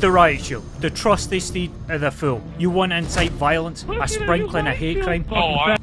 The Riot Shield, the trusty steed of the fool. You want to incite violence, a sprinkling of hate crime?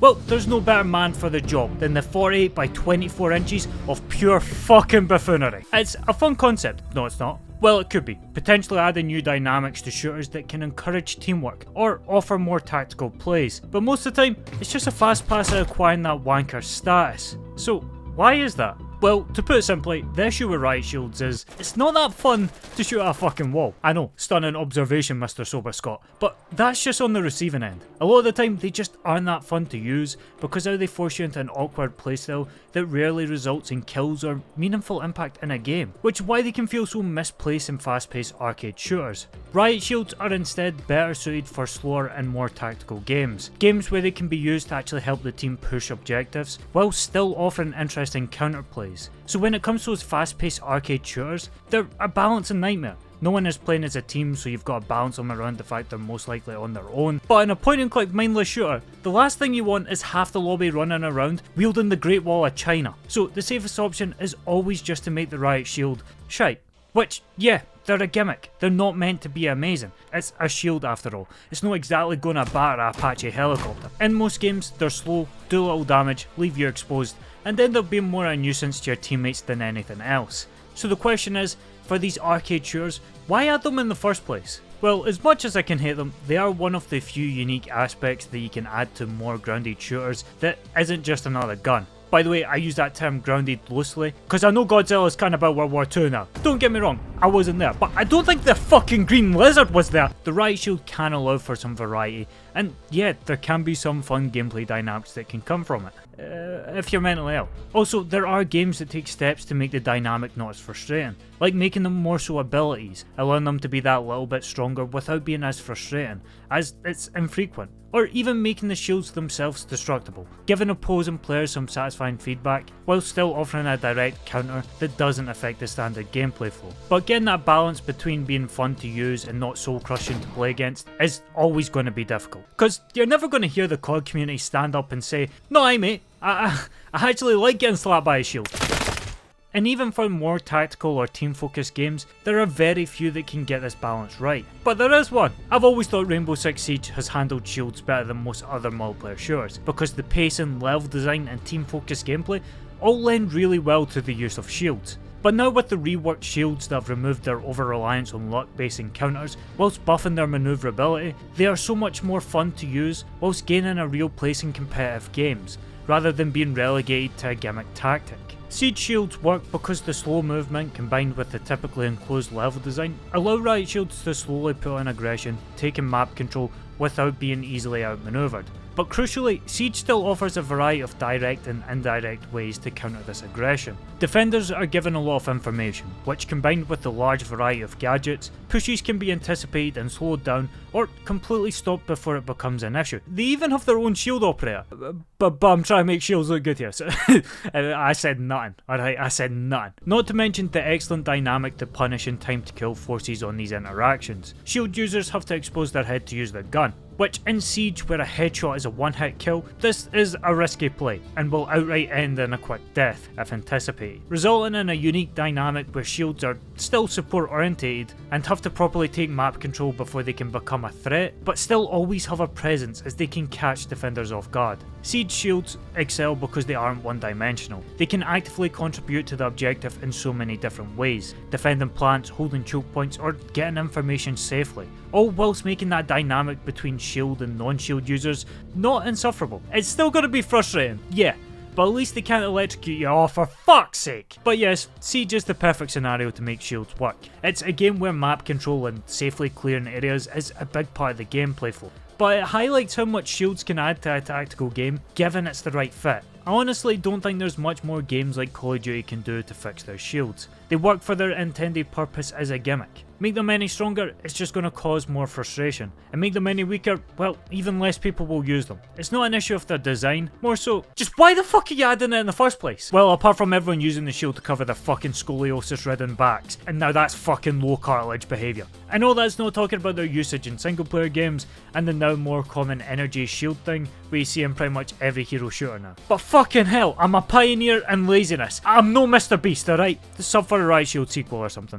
Well, there's no better man for the job than the 48 by 24 inches of pure fucking buffoonery. It's a fun concept. No, it's not. Well, it could be, potentially adding new dynamics to shooters that can encourage teamwork or offer more tactical plays, but most of the time, it's just a fast pass at acquiring that wanker status. So, why is that? Well, to put it simply, the issue with Riot Shields is, it's not that fun to shoot at a fucking wall. I know, stunning observation, Mr. SoberScot, but that's just on the receiving end. A lot of the time, they just aren't that fun to use because how they force you into an awkward playstyle that rarely results in kills or meaningful impact in a game, which is why they can feel so misplaced in fast-paced arcade shooters. Riot Shields are instead better suited for slower and more tactical games. Games where they can be used to actually help the team push objectives, while still offering interesting counterplays. So when it comes to those fast-paced arcade shooters, they're a balancing nightmare. No one is playing as a team, so you've got to balance them around the fact they're most likely on their own. But in a point-and-click mindless shooter, the last thing you want is half the lobby running around wielding the Great Wall of China. So the safest option is always just to make the Riot Shield shite. Which, yeah, they're a gimmick. They're not meant to be amazing. It's a shield after all. It's not exactly going to batter a Apache helicopter. In most games, they're slow, do little damage, leave you exposed, and then they'll be more a nuisance to your teammates than anything else. So the question is, for these arcade shooters, why add them in the first place? Well, as much as I can hate them, they are one of the few unique aspects that you can add to more grounded shooters that isn't just another gun. By the way, I use that term grounded loosely, because I know Godzilla's kind of about World War II now. Don't get me wrong, I wasn't there, but I don't think the fucking green lizard was there. The Riot Shield can allow for some variety, and yeah, there can be some fun gameplay dynamics that can come from it. If you're mentally ill. Also, there are games that take steps to make the dynamic not as frustrating, like making them more so abilities, allowing them to be that little bit stronger without being as frustrating, as it's infrequent, or even making the shields themselves destructible, giving opposing players some satisfying feedback, while still offering a direct counter that doesn't affect the standard gameplay flow. But getting that balance between being fun to use and not soul crushing to play against is always going to be difficult, because you're never going to hear the COD community stand up and say, "No, I mate, I actually like getting slapped by a shield." And even for more tactical or team focused games, there are very few that can get this balance right. But there is one. I've always thought Rainbow Six Siege has handled shields better than most other multiplayer shooters, because the pacing, level design and team focused gameplay all lend really well to the use of shields. But now with the reworked shields that have removed their over-reliance on luck-based encounters, whilst buffing their manoeuvrability, they are so much more fun to use whilst gaining a real place in competitive games, rather than being relegated to a gimmick tactic. Siege shields work because the slow movement combined with the typically enclosed level design allow Riot Shields to slowly put in aggression, taking map control without being easily outmaneuvered. But crucially, Siege still offers a variety of direct and indirect ways to counter this aggression. Defenders are given a lot of information, which combined with the large variety of gadgets, pushes can be anticipated and slowed down, or completely stopped before it becomes an issue. They even have their own shield operator. But I'm trying to make shields look good here, so I said nothing, alright, I said nothing. Not to mention the excellent dynamic that punishing time to kill forces on these interactions. Shield users have to expose their head to use their gun, which in Siege, where a headshot is a one-hit kill, this is a risky play, and will outright end in a quick death, if anticipated, resulting in a unique dynamic where shields are still support orientated, and have to properly take map control before they can become a threat, but still always have a presence as they can catch defenders off guard. Siege shields excel because they aren't one-dimensional. They can actively contribute to the objective in so many different ways, defending plants, holding choke points, or getting information safely, all whilst making that dynamic between shield and non-shield users not insufferable. It's still going to be frustrating, yeah, but at least they can't electrocute you, oh for fuck's sake! But yes, Siege is the perfect scenario to make shields work. It's a game where map control and safely clearing areas is a big part of the gameplay flow, but it highlights how much shields can add to a tactical game given it's the right fit. I honestly don't think there's much more games like Call of Duty can do to fix their shields. They work for their intended purpose as a gimmick. Make them any stronger, it's just going to cause more frustration. And make them any weaker, well, even less people will use them. It's not an issue of their design, more so, just why the fuck are you adding it in the first place? Well, apart from everyone using the shield to cover their fucking scoliosis-ridden backs, and now that's fucking low cartilage behaviour. I know that's not talking about their usage in single player games, and the now more common energy shield thing, where you see in pretty much every hero shooter now. But fucking hell, I'm a pioneer in laziness. I'm no Mr. Beast, alright? Sub for a Riot Shield sequel or something.